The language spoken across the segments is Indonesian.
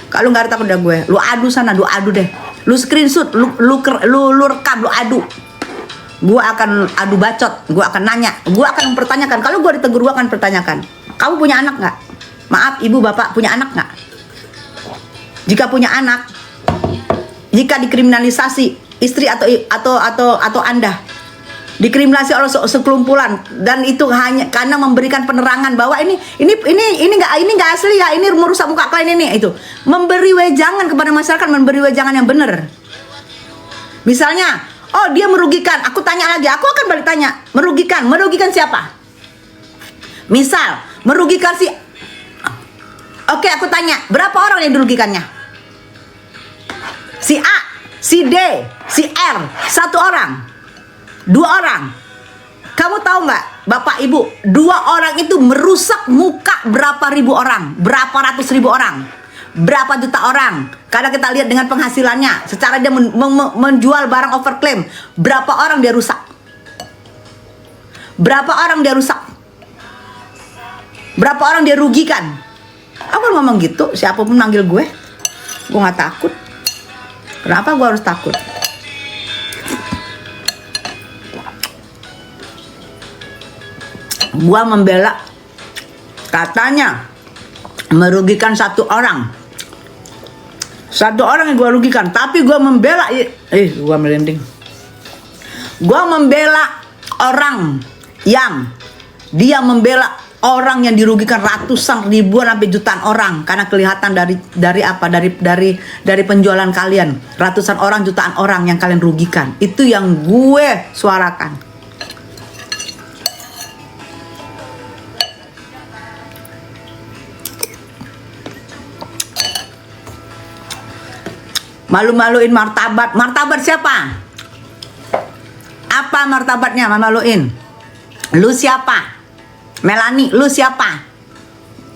Kalau nggak ada takut dah gue, lu adu sana, lu adu deh. Lu screenshot, lu rekam, lu adu. Gue akan adu bacot, gue akan nanya, gue akan mempertanyakan. Kalau gue ditegur, gue akan pertanyakan. Kamu punya anak nggak? Maaf, ibu bapak punya anak nggak? Jika punya anak, jika dikriminalisasi istri atau Anda dikriminalisasi oleh sekelumpulan, dan itu hanya karena memberikan penerangan bahwa ini nggak asli ya, ini merusak muka kalian ini, itu memberi wejangan kepada masyarakat, memberi wejangan yang benar. Misalnya, oh dia merugikan, aku tanya lagi, aku akan balik tanya, merugikan siapa? Misal merugikan si, oke, aku tanya, berapa orang yang dirugikannya? Si A, si D, si R, 1 orang, 2 orang. Kamu tahu nggak, Bapak Ibu, 2 orang itu merusak muka berapa ribu orang, berapa ratus ribu orang, berapa juta orang. Karena kita lihat dengan penghasilannya, secara dia menjual barang overclaim, berapa orang dia rusak? Berapa orang dia rusak? Berapa orang dia rugikan? Aku ngomong gitu, siapapun manggil gue nggak takut. Kenapa gue harus takut? Gua membela, katanya merugikan 1 orang yang gua rugikan, tapi gua membela, gua merinding. Gua membela orang yang dia membela orang yang dirugikan ratusan, ribuan sampai jutaan orang, karena kelihatan dari penjualan kalian, ratusan orang, jutaan orang yang kalian rugikan. Itu yang gue suarakan. Malu-maluin martabat. Martabat siapa? Apa martabatnya malu-maluin? Lu siapa? Melani, lu siapa?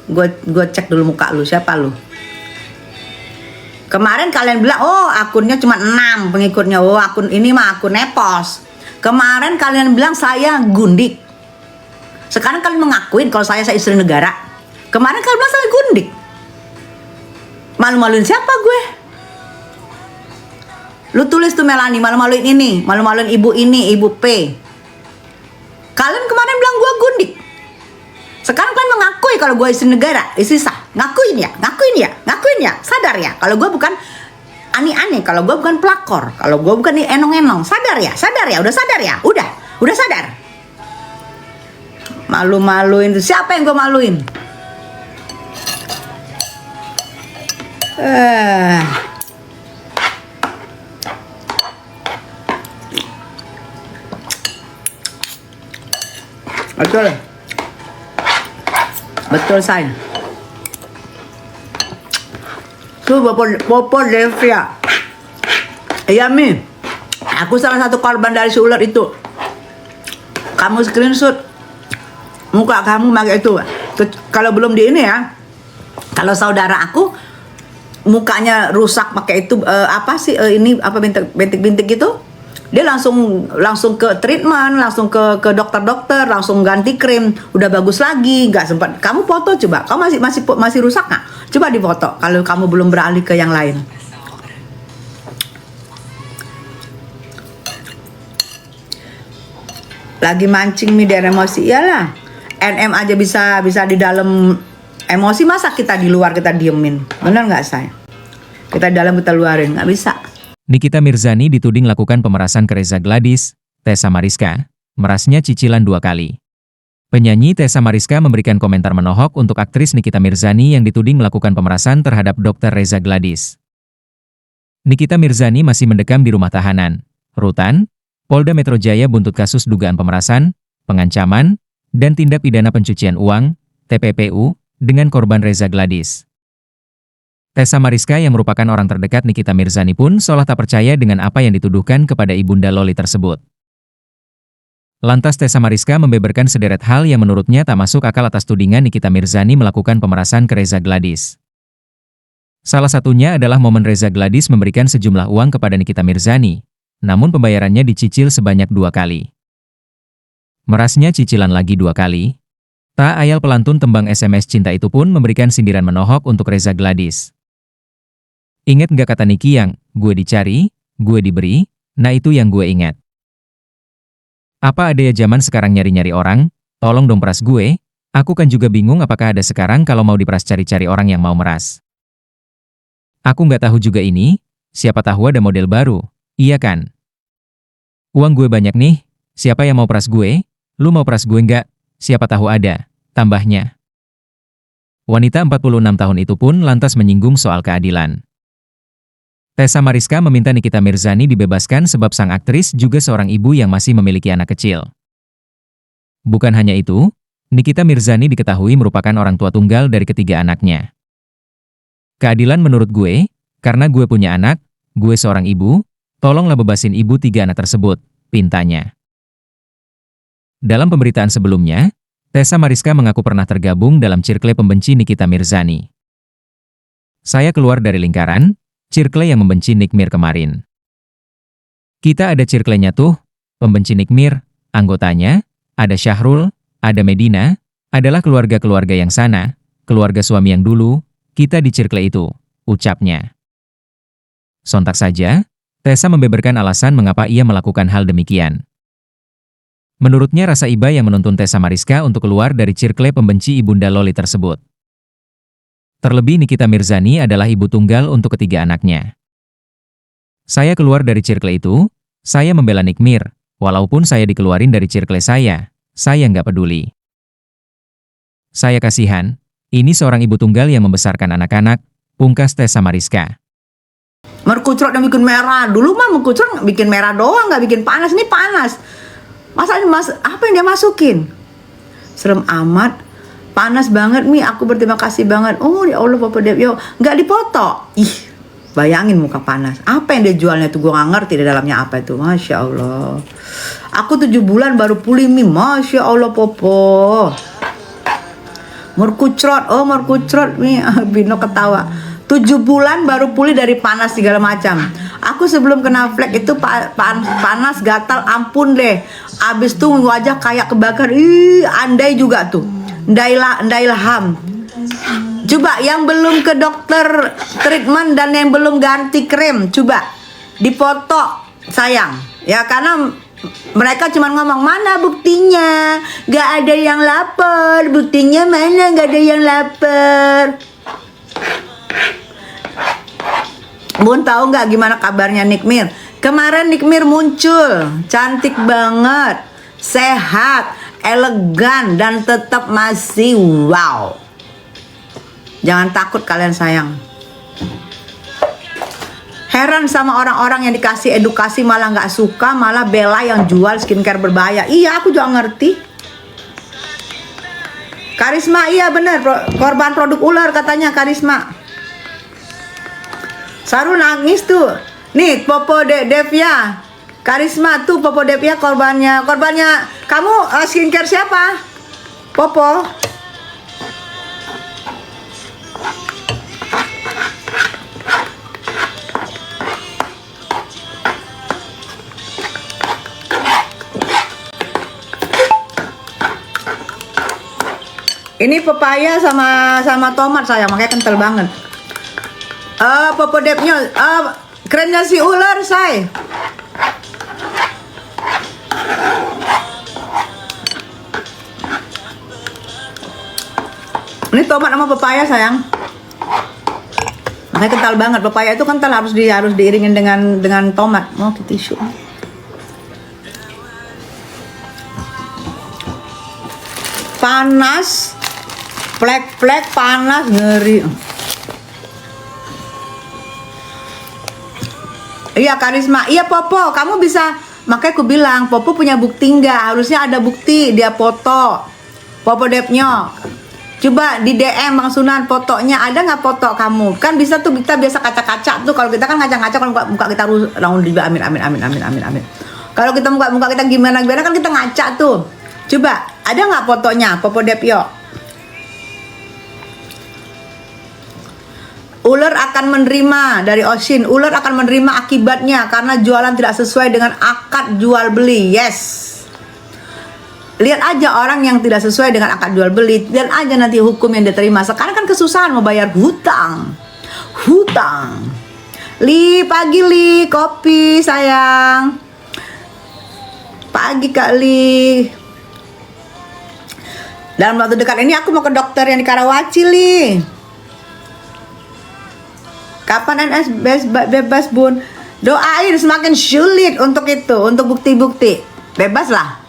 Gue cek dulu muka lu, siapa lu? Kemarin kalian bilang, oh akunnya cuma 6 pengikutnya, oh akun ini mah akun nepos. Kemarin kalian bilang saya gundik. Sekarang kalian mengakuin kalau saya istri negara. Kemarin kalian bilang saya gundik. Malu-maluin siapa gue? Lu tulis tuh Melani, malu-maluin ini, malu-maluin ibu ini, ibu P. Kalian kemarin bilang gue gundik. Sekarang kalian mengakui kalau gue istri negara, istri sah. Ngakuin ya, sadar ya. Kalau gue bukan aneh-aneh, kalau gue bukan pelakor, kalau gue bukan enong-enong, sadar ya, udah sadar ya, udah sadar. Malu-maluin, siapa yang gue maluin? Betul saya. Tuh Popo Devia. Iya Mi, aku salah satu korban dari si ular itu. Kamu screenshot muka kamu pakai itu. Kalau belum di ini ya, kalau saudara aku mukanya rusak pakai itu, apa sih ini, apa bintik-bintik gitu, dia langsung ke treatment, langsung ke dokter, langsung ganti krim, udah bagus lagi, nggak sempat. Kamu foto coba, kamu masih rusak nggak? Coba difoto kalau kamu belum beralih ke yang lain. Lagi mancing mi dari emosi, iyalah. NM aja bisa di dalam emosi, masa kita di luar kita diemin? Bener nggak saya? Kita di dalam kita luarin, nggak bisa. Nikita Mirzani dituding lakukan pemerasan ke Reza Gladys. Tessa Mariska merasnya cicilan 2 kali. Penyanyi Tessa Mariska memberikan komentar menohok untuk aktris Nikita Mirzani yang dituding melakukan pemerasan terhadap Dr. Reza Gladys. Nikita Mirzani masih mendekam di rumah tahanan Rutan Polda Metro Jaya buntut kasus dugaan pemerasan, pengancaman, dan tindak pidana pencucian uang (TPPU) dengan korban Reza Gladys. Tessa Mariska yang merupakan orang terdekat Nikita Mirzani pun seolah tak percaya dengan apa yang dituduhkan kepada Ibunda Loli tersebut. Lantas Tessa Mariska membeberkan sederet hal yang menurutnya tak masuk akal atas tudingan Nikita Mirzani melakukan pemerasan ke Reza Gladys. Salah satunya adalah momen Reza Gladys memberikan sejumlah uang kepada Nikita Mirzani, namun pembayarannya dicicil sebanyak 2 kali. Merasnya cicilan lagi 2 kali. Tak ayal pelantun tembang SMS cinta itu pun memberikan sindiran menohok untuk Reza Gladys. Ingat nggak kata Niki yang, gue dicari, gue diberi, nah itu yang gue ingat. Apa ada ya zaman sekarang nyari-nyari orang? Tolong dong peras gue, aku kan juga bingung apakah ada sekarang kalau mau diperas cari-cari orang yang mau meras. Aku nggak tahu juga ini, siapa tahu ada model baru, iya kan? Uang gue banyak nih, siapa yang mau peras gue? Lu mau peras gue nggak? Siapa tahu ada, tambahnya. Wanita 46 tahun itu pun lantas menyinggung soal keadilan. Tessa Mariska meminta Nikita Mirzani dibebaskan sebab sang aktris juga seorang ibu yang masih memiliki anak kecil. Bukan hanya itu, Nikita Mirzani diketahui merupakan orang tua tunggal dari ketiga anaknya. Keadilan menurut gue, karena gue punya anak, gue seorang ibu, tolonglah bebasin ibu tiga anak tersebut, pintanya. Dalam pemberitaan sebelumnya, Tessa Mariska mengaku pernah tergabung dalam circle pembenci Nikita Mirzani. Saya keluar dari lingkaran, circle yang membenci Nick Mir kemarin. Kita ada circle-nya tuh, pembenci Nick Mir, anggotanya, ada Syahrul, ada Medina, adalah keluarga-keluarga yang sana, keluarga suami yang dulu, kita di circle itu, ucapnya. Sontak saja, Tessa membeberkan alasan mengapa ia melakukan hal demikian. Menurutnya rasa iba yang menuntun Tessa Mariska untuk keluar dari circle pembenci ibunda Loli tersebut. Terlebih Nikita Mirzani adalah ibu tunggal untuk ketiga anaknya. Saya keluar dari circle itu, saya membela Nick Mir, walaupun saya dikeluarin dari circle saya nggak peduli. Saya kasihan, ini seorang ibu tunggal yang membesarkan anak-anak, pungkas Tessa Mariska. Merkucrot yang bikin merah. Dulu mah merkucrot bikin merah doang, nggak bikin panas. Ini panas. Masa apa yang dia masukin? Serem amat. Panas banget Mi, aku berterima kasih banget. Oh ya Allah Papa Dep, yo nggak dipoto. Ih, bayangin muka panas. Apa yang dia jualnya tuh, gue nggak ngerti di dalamnya apa itu. Masya Allah. Aku 7 bulan baru pulih Mi, Masya Allah Popo. Merkucrot, oh merkucrot Mi. Bino ketawa. 7 bulan baru pulih dari panas segala macam. Aku sebelum kena flek itu panas gatal ampun deh. Abis tuh wajah kayak kebakar. Ih, andai juga tuh. Ndai Ilham. Coba yang belum ke dokter treatment dan yang belum ganti krim, coba dipoto sayang. Ya karena mereka cuma ngomong mana buktinya, gak ada yang lapar. Buktinya mana, gak ada yang lapar. Bun tahu nggak gimana kabarnya Nick Mir? Kemarin Nick Mir muncul, cantik banget, sehat, elegan, dan tetap masih wow. Jangan takut kalian sayang. Heran sama orang-orang yang dikasih edukasi malah nggak suka, malah bela yang jual skincare berbahaya. Iya, aku juga ngerti. Karisma, iya bener, korban produk ular katanya Karisma. Sarul nangis tuh. Nih, Popo Devia. Karisma tuh Popo Devia korbannya. Kamu skincare siapa? Popo. Ini pepaya sama tomat sayang, makanya kental banget. Popo Devnya, kerennya si ular say. Ini tomat sama pepaya sayang. Makanya kental banget. Pepaya itu kental, harus diiringin dengan tomat. Mau ke tisu. Panas, plek-plek panas ngeri. Iya Karisma, iya Popo, kamu bisa. Makanya aku bilang Popo punya bukti nggak? Harusnya ada bukti dia foto. Popo Depnyo. Coba di DM Bang Sunan fotonya, ada nggak foto kamu? Kan bisa tuh, kita biasa kaca-kaca tuh. Kalau kita kan ngaca-ngaca, kalau muka kita amin. Kalau kita muka kita gimana kan kita ngaca tuh. Coba ada nggak fotonya Popo Depyo? Ular akan menerima dari Oshin. Ular akan menerima akibatnya karena jualan tidak sesuai dengan akad jual beli. Yes. Lihat aja orang yang tidak sesuai dengan akad jual beli, lihat aja nanti hukum yang diterima. Sekarang kan kesusahan mau bayar hutang. Li, pagi Li, kopi sayang. Pagi Kak Li. Dalam waktu dekat ini aku mau ke dokter yang di Karawaci Li. Kapan NS bebas Bun? Doain semakin sulit untuk itu, untuk bukti-bukti. Bebas lah.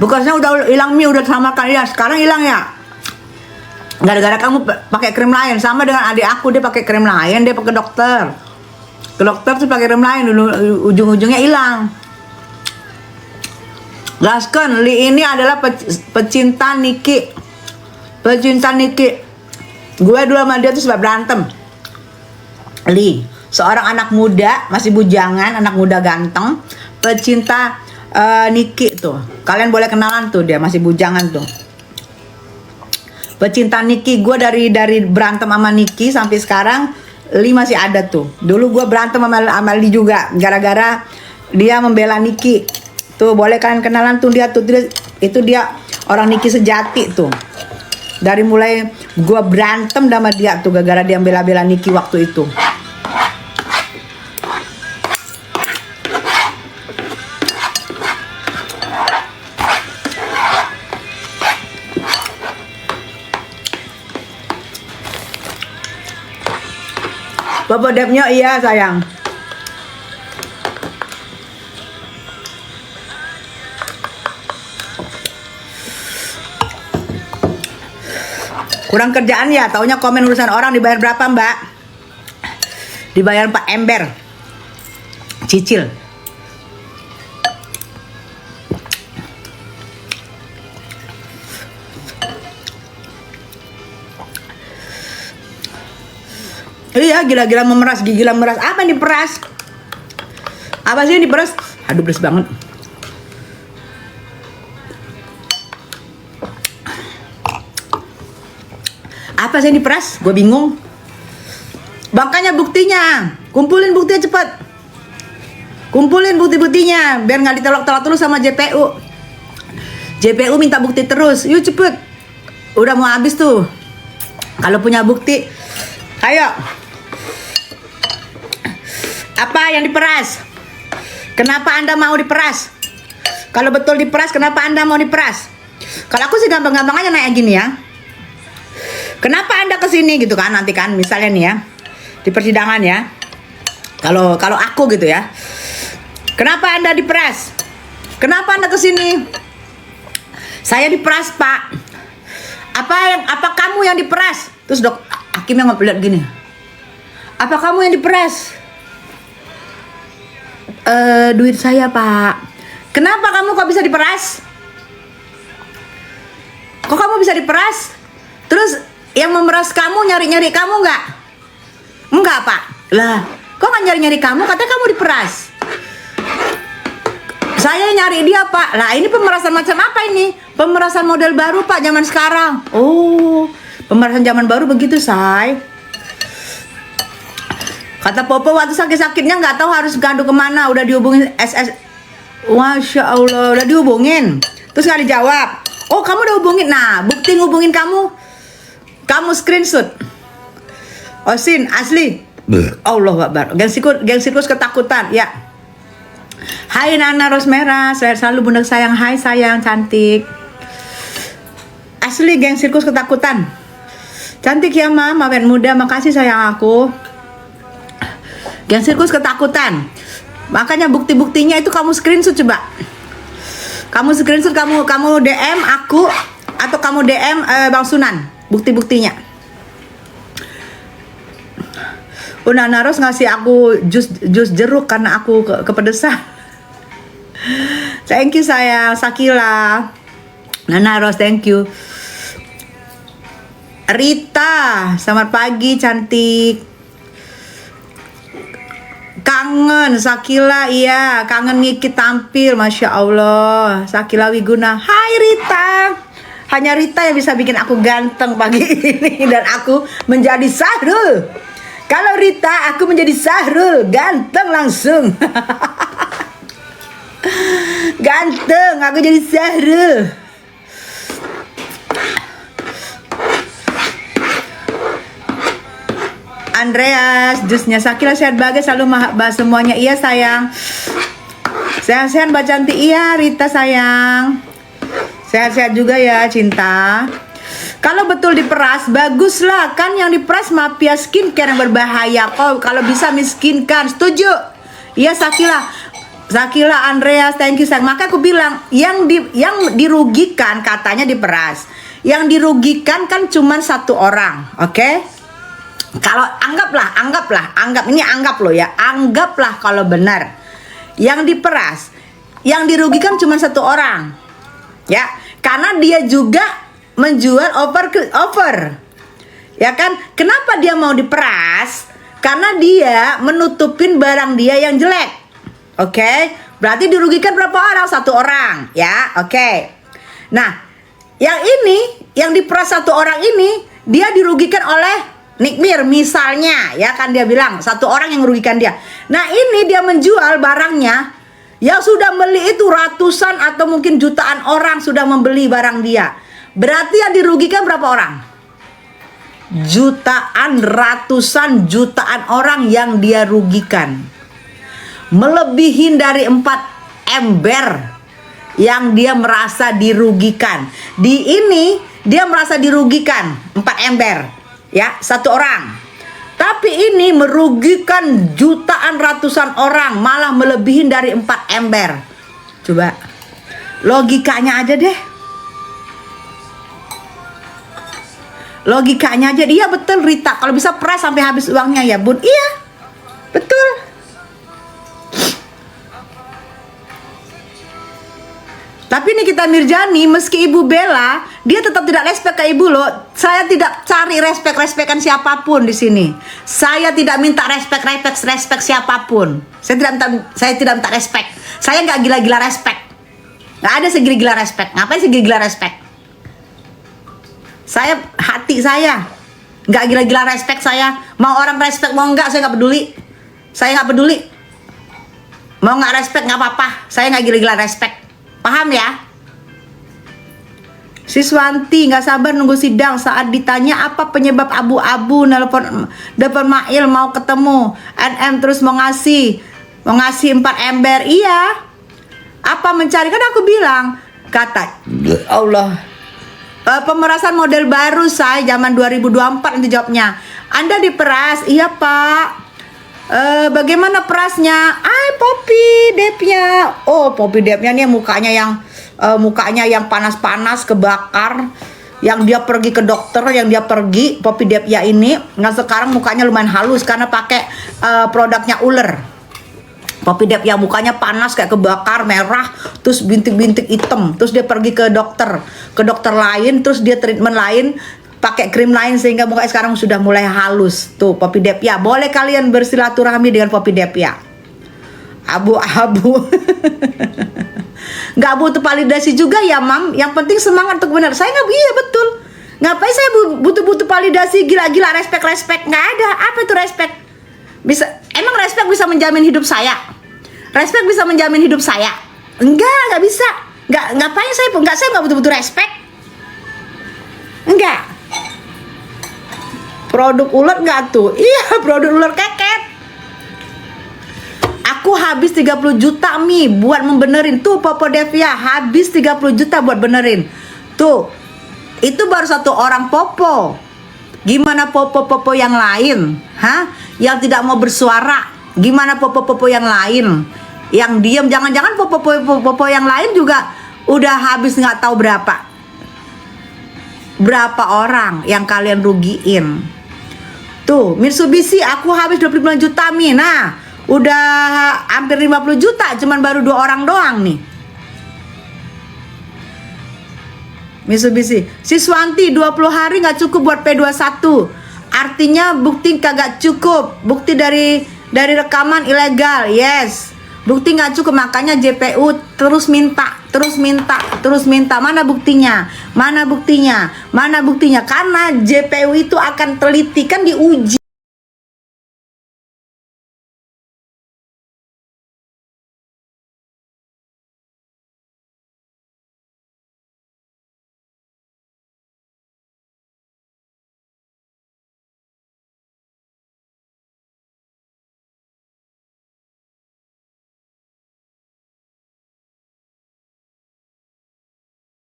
Bekasnya udah hilang Mi, udah samakan ya. Sekarang hilang ya. Gara-gara kamu pakai krim lain, sama dengan adik aku, dia pakai krim lain, dia pakai dokter. Ke dokter tuh pakai krim lain dulu, ujung-ujungnya hilang. Gaskan, Li ini adalah pecinta Niki. Pecinta Niki. Gue dulu sama dia tuh sebab berantem. Li, seorang anak muda, masih bujangan, anak muda ganteng, pecinta Niki tuh. Kalian boleh kenalan tuh, dia masih bujangan tuh. Pecinta Niki, gue dari berantem sama Niki sampai sekarang Li masih ada tuh. Dulu gue berantem sama Li juga gara-gara dia membela Niki. Tuh boleh kalian kenalan tuh dia tuh, itu dia orang Niki sejati tuh. Dari mulai gue berantem sama dia tuh gara-gara dia bela-bela Niki waktu itu. Bapak Depnya iya sayang. Kurang kerjaan ya, taunya komen urusan orang. Dibayar berapa Mbak? Dibayar 4 ember. Cicil. Iya, gila-gila memeras, gila memeras. Apa yang diperas? Apa sih yang diperas? Aduh, beres banget. Apa sih yang diperas? Gue bingung. Makanya buktinya. Kumpulin buktinya cepet. Kumpulin bukti-buktinya. Biar nggak ditolak-tolak terus sama JPU. JPU minta bukti terus. Yuk cepet. Udah mau habis tuh. Kalau punya bukti, ayo. Apa yang diperas? Kenapa Anda mau diperas? Kalau betul diperas, kenapa Anda mau diperas? Kalau aku sih gampang-gampang aja naik gini ya. Kenapa Anda kesini gitu kan? Nanti kan misalnya nih ya, di persidangan ya. Kalau aku gitu ya. Kenapa Anda diperas? Kenapa Anda kesini? Saya diperas Pak. Apa kamu yang diperas? Terus hakimnya ngeliat gini. Apa kamu yang diperas? Duit saya Pak. Kenapa kamu kok bisa diperas? Kok kamu bisa diperas? Terus yang memeras kamu nyari-nyari kamu nggak? Enggak Pak. Lah, kok nggak nyari-nyari kamu? Katanya kamu diperas. Saya nyari dia Pak. Lah ini pemerasan macam apa ini? Pemerasan model baru Pak, zaman sekarang. Oh, pemerasan zaman baru begitu say. Kata Popo waktu sakit-sakitnya nggak tahu harus ngadu kemana. Udah dihubungin SS. Masya Allah, udah dihubungin. Terus nggak dijawab. Oh kamu udah hubungin. Nah bukti ngubungin kamu. Kamu screenshot. Osin asli. Allah Akbar. Geng sirkus ketakutan. Ya. Hai Nana Rosmera, saya selalu bunda sayang. Hai sayang cantik. Asli geng sirkus ketakutan. Cantik ya Mama, awet muda. Makasih sayang aku. Geng sirkus ketakutan. Makanya bukti-buktinya itu kamu screenshot coba. Kamu screenshot, kamu DM aku atau kamu DM Bang Sunan. Bukti-buktinya. Nana Ros ngasih aku jus jeruk karena aku kepedesan. Thank you sayang, Sakila. Nana Ros, thank you. Rita, selamat pagi cantik. Kangen Sakila, iya kangen Niki tampil, Masya Allah. Sakila Wiguna, hai Rita. Hanya Rita yang bisa bikin aku ganteng pagi ini. Dan aku menjadi Sahrul. Kalau Rita, aku menjadi Sahrul, ganteng langsung. Ganteng, aku jadi Sahrul. Andreas, jusnya Sakila sehat bahagia selalu bahas semuanya. Iya sayang. Sehat-sehat Mbak Cantik. Iya Rita sayang. Sehat-sehat juga ya Cinta. Kalau betul diperas, baguslah. Kan yang diperas mafia skincare yang berbahaya. Kalau bisa miskinkan. Setuju? Iya Sakila. Sakila, Andreas, thank you sayang. Maka aku bilang, yang dirugikan katanya diperas. Yang dirugikan kan cuma satu orang, oke? Kalau anggap loh ya, anggaplah kalau benar yang diperas, yang dirugikan cuma satu orang, ya, karena dia juga menjual over, ya kan? Kenapa dia mau diperas? Karena dia menutupin barang dia yang jelek, oke? Berarti dirugikan berapa orang? Satu orang, ya, oke. Nah, yang diperas satu orang ini, dia dirugikan oleh Nikmir misalnya, ya kan dia bilang satu orang yang merugikan dia. Nah ini dia menjual barangnya, yang sudah beli itu ratusan atau mungkin jutaan orang sudah membeli barang dia. Berarti yang dirugikan berapa orang? Jutaan, ratusan jutaan orang yang dia rugikan. Melebihi dari 4 ember yang dia merasa dirugikan. Di ini dia merasa dirugikan 4 ember. Ya, satu orang. Tapi ini merugikan jutaan ratusan orang, malah melebihi dari 4 ember. Coba logikanya aja deh. Logikanya aja. Iya betul Rita, kalau bisa peras sampai habis uangnya ya Bun. Iya, betul. Tapi Nikita Mirzani, meski ibu bela, dia tetap tidak respect ke ibu loh. Saya tidak cari respect-respectan siapapun di sini. Saya tidak minta respect siapapun. Saya tidak minta respect. Saya nggak gila-gila respect. Nggak ada segila-gila respect. Ngapain segila-gila respect? Saya hati saya nggak gila-gila respect saya. Mau orang respect mau nggak, saya nggak peduli. Saya nggak peduli. Mau nggak respect nggak apa-apa. Saya nggak gila-gila respect. Paham ya? Siswanti nggak sabar nunggu sidang. Saat ditanya apa penyebab abu-abu, nelpon Mail mau ketemu. NM terus mau ngasih 4 ember. Iya. Apa mencari? Kan aku bilang, kata Allah, pemerasan model baru saya zaman 2024 nanti jawabnya. Anda diperas? Iya Pak. Bagaimana perasnya? Poppy Depnya. Oh, Poppy Depnya nih mukanya yang panas-panas, kebakar. Yang dia pergi ke dokter, Poppy Depnya ini. Nah sekarang mukanya lumayan halus karena pakai produknya ular. Poppy Dep yang mukanya panas kayak kebakar, merah, terus bintik-bintik hitam. Terus dia pergi ke dokter lain, terus dia treatment lain, pakai krim lain sehingga mukanya sekarang sudah mulai halus. Tuh Poppy Depya. Boleh kalian bersilaturahmi dengan Poppy Depya. Abu-abu. Nggak butuh validasi juga ya Mam. Yang penting semangat untuk benar. Saya nggak, iya betul. Ngapain saya butuh validasi gila-gila respect. Nggak ada. Apa itu respect? Emang respect bisa menjamin hidup saya? Respect bisa menjamin hidup saya? Nggak bisa. Ngapain saya nggak butuh respect. Enggak. Produk ular nggak tuh? Iya, produk ular keket. Aku habis 30 juta Mi buat membenerin. Tuh Popo Devia habis 30 juta buat benerin. Tuh, itu baru satu orang Popo. Gimana Popo-Popo yang lain? Hah? Yang tidak mau bersuara. Gimana Popo-Popo yang lain? Yang diam. Jangan-jangan Popo yang lain juga udah habis nggak tahu berapa orang yang kalian rugiin. Tuh Mitsubishi aku habis 25 juta Mi. Nah udah hampir 50 juta, cuman baru 2 orang doang nih. Mitsubishi. Siswanti 20 hari nggak cukup buat P21. Artinya bukti kagak cukup. Bukti dari rekaman ilegal. Yes. Bukti nggak cukup, makanya JPU terus minta. Mana buktinya? Karena JPU itu akan teliti, kan diuji.